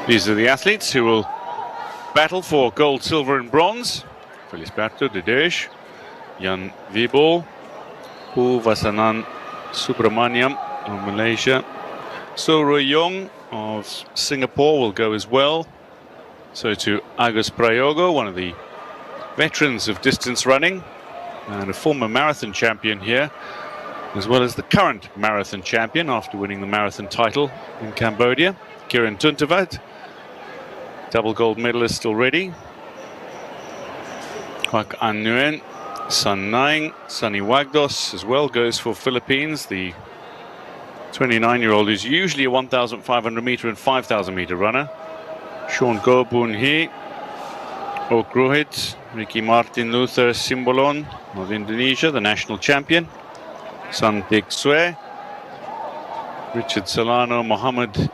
These are the athletes who will battle for gold, silver and bronze. Felisberto Dedesh, Jan Wiebel, Vasanan Subramaniam of Malaysia. Soh Rui Yong of Singapore will go as well. So to Agus Prayogo, one of the veterans of distance running and a former marathon champion here, as well as the current marathon champion after winning the marathon title in Cambodia. Kieran Tuntavad, double gold medalist already. Kwak An Nguyen, Sun Naing, Sunny Wagdos as well goes for Philippines. The 29-year-old is usually a 1,500 meter and 5,000 meter runner. Sean Go Boon Hee, Ok Rohit, Rikki Marthin Luther Simbolon of Indonesia, the national champion. Than Htike Soe, Richard Solano, Mohammed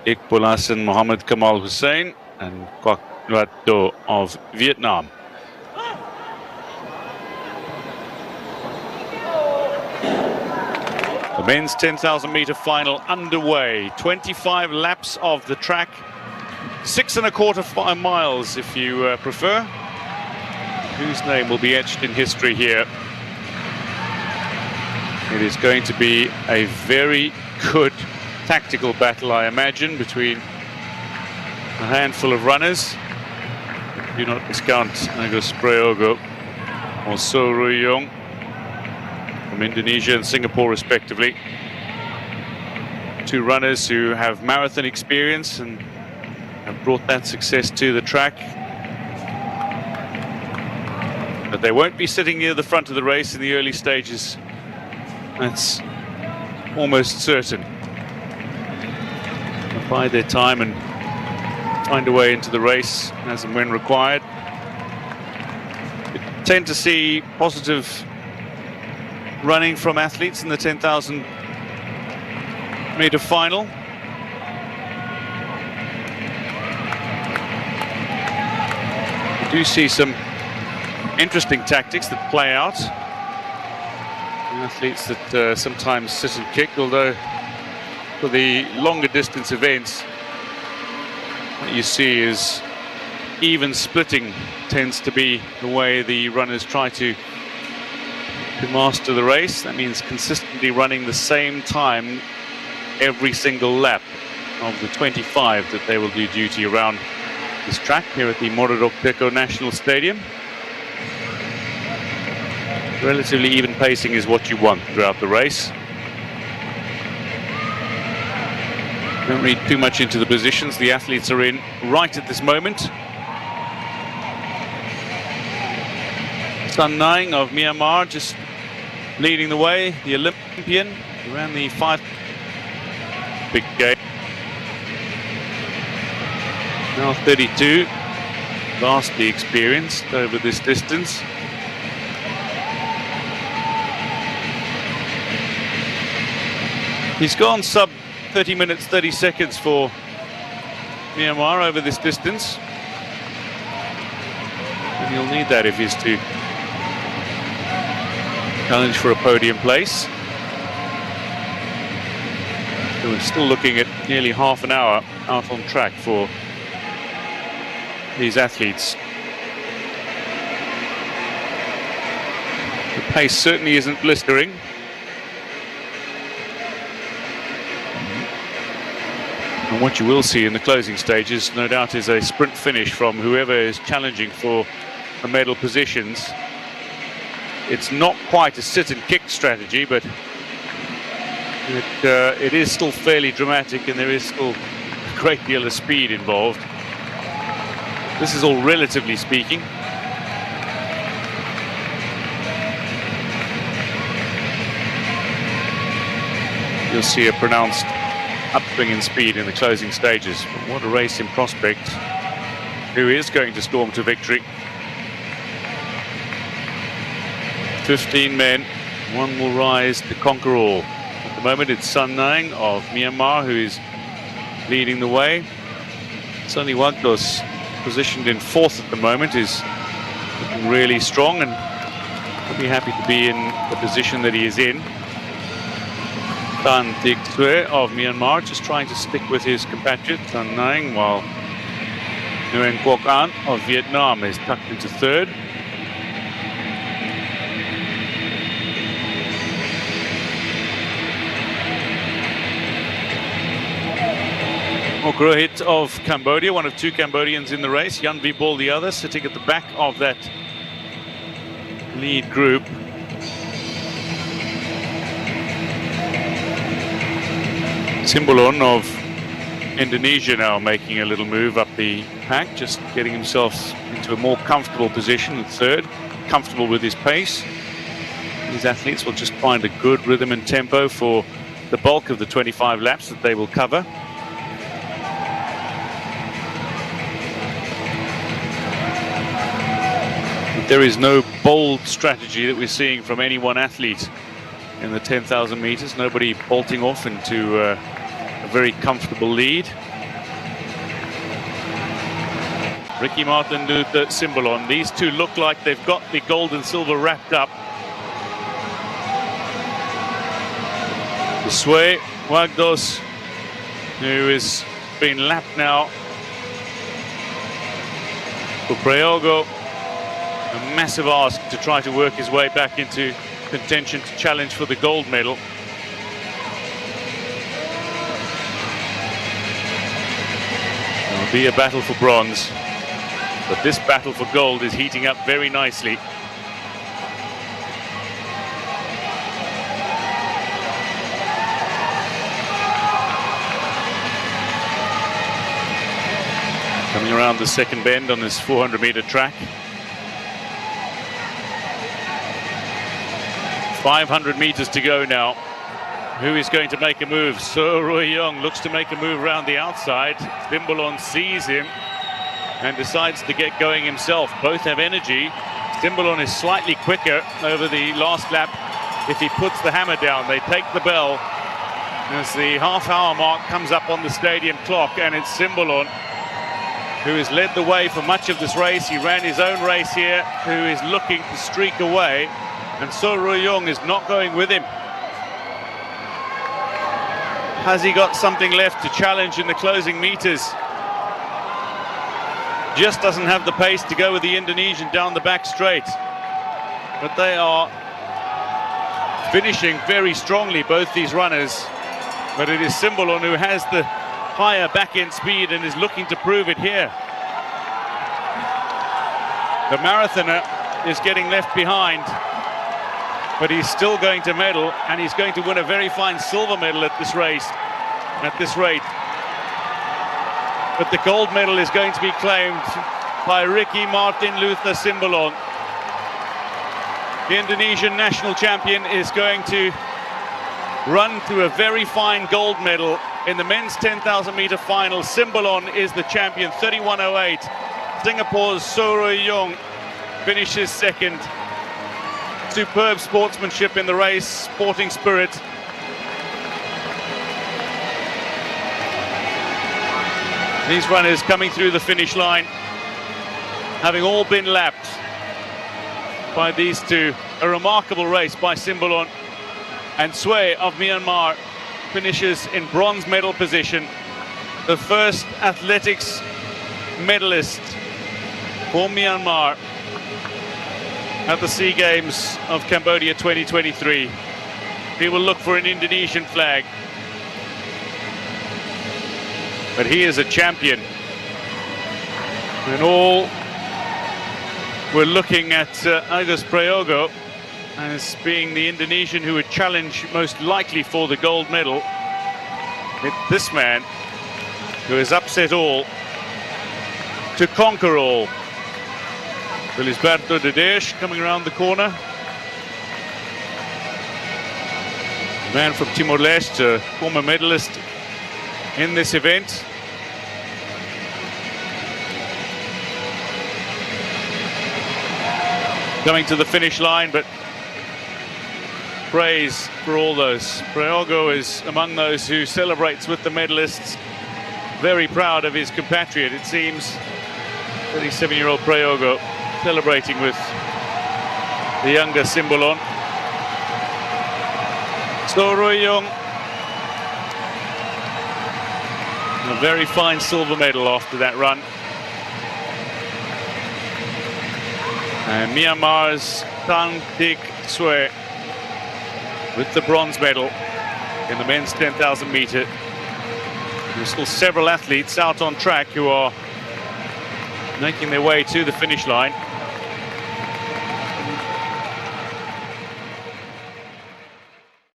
Iqbal Hassan, Mohammed Kamal Hussein, and Quoc Nhat Do of Vietnam. The men's 10,000 meter final underway. 25 laps of the track, 6 1/4 miles if you prefer. Whose name will be etched in history here? It is going to be a very good tactical battle, I imagine, between a handful of runners. Do not discount Agus Prayogo or Soh Rui Yong from Indonesia and Singapore respectively. Two runners who have marathon experience and have brought that success to the track. But they won't be sitting near the front of the race in the early stages. That's almost certain. They'll bide their time and find a way into the race as and when required. We tend to see positive running from athletes in the 10,000 meter final. We do see some interesting tactics that play out. Athletes that sometimes sit and kick, although for the longer distance events, what you see is even splitting tends to be the way the runners try to master the race. That means consistently running the same time every single lap of the 25 that they will do duty around this track here at the Morodok Techo National Stadium. Relatively even pacing is what you want throughout the race. Don't read too much into the positions the athletes are in right at this moment. Sun Naing of Myanmar just leading the way, the Olympian who ran the 5 big game. Now 32, vastly experienced over this distance. He's gone sub 30 minutes 30 seconds for Myanmar over this distance, and he'll need that if he's to challenge for a podium place. So we're still looking at nearly half an hour out on track for these athletes. The pace certainly isn't blistering. And what you will see in the closing stages, no doubt, is a sprint finish from whoever is challenging for the medal positions. It's not quite a sit and kick strategy, but it is still fairly dramatic, and there is still a great deal of speed involved. This is all relatively speaking. You'll see a pronounced upswing in speed in the closing stages. But what a race in prospect. Who is going to storm to victory? 15 men, one will rise to conquer all. At the moment it's Sun Naing of Myanmar who is leading the way. Sunny Wagdos, positioned in 4th at the moment, is looking really strong and I'll be happy to be in the position that he is in. Than Htike Soe of Myanmar just trying to stick with his compatriot Sun Naing, while Nguyen Quoc An of Vietnam is tucked into third. Mokrohit of Cambodia, one of two Cambodians in the race. Jan Vibol, the other, sitting at the back of that lead group. Simbolon of Indonesia now making a little move up the pack, just getting himself into a more comfortable position at third, comfortable with his pace. These athletes will just find a good rhythm and tempo for the bulk of the 25 laps that they will cover. There is no bold strategy that we're seeing from any one athlete in the 10,000 meters. Nobody bolting off into a very comfortable lead. Rikki Marthin Luther Simbolon. These two look like they've got the gold and silver wrapped up. Soe Wagdos, who is being lapped now for Prayogo. A massive ask to try to work his way back into contention to challenge for the gold medal. It'll be a battle for bronze, but this battle for gold is heating up very nicely. Coming around the second bend on this 400-meter track. 500 meters to go now. Who is going to make a move? Soh Rui Yong looks to make a move around the outside. Simbolon sees him and decides to get going himself. Both have energy. Simbolon is slightly quicker over the last lap. If he puts the hammer down, they take the bell as the half-hour mark comes up on the stadium clock, and it's Simbolon who has led the way for much of this race. He ran his own race here, who is looking to streak away, and Soh Rui Yong is not going with him. Has he got something left to challenge in the closing meters? Just doesn't have the pace to go with the Indonesian down the back straight. But they are finishing very strongly, both these runners. But it is Simbolon who has the higher back-end speed and is looking to prove it here. The marathoner is getting left behind, but he's still going to medal, and he's going to win a very fine silver medal at this race, at this rate. But the gold medal is going to be claimed by Rikki Marthin Luther Simbolon. The Indonesian national champion is going to run to a very fine gold medal in the men's 10,000 meter final. Simbolon is the champion, 31.08. Singapore's Soh Rui Yong finishes second. Superb sportsmanship in the race, sporting spirit. These runners coming through the finish line, having all been lapped by these two. A remarkable race by Simbolon, and Soe of Myanmar finishes in bronze medal position, the first athletics medalist for Myanmar at the SEA Games of Cambodia 2023. He will look for an Indonesian flag, but he is a champion. And all we're looking at Agus Prayogo as being the Indonesian who would challenge most likely for the gold medal. It's this man who has upset all to conquer all. Felisberto Dedesh coming around the corner. Man from Timor-Leste, former medalist in this event. Coming to the finish line, but praise for all those. Prayogo is among those who celebrates with the medalists. Very proud of his compatriot, it seems. 37-year-old Prayogo celebrating with the younger Simbolon. Soh Rui Yong, a very fine silver medal after that run. And Myanmar's Than Htike Soe with the bronze medal in the men's 10,000 meter. There's still several athletes out on track who are making their way to the finish line.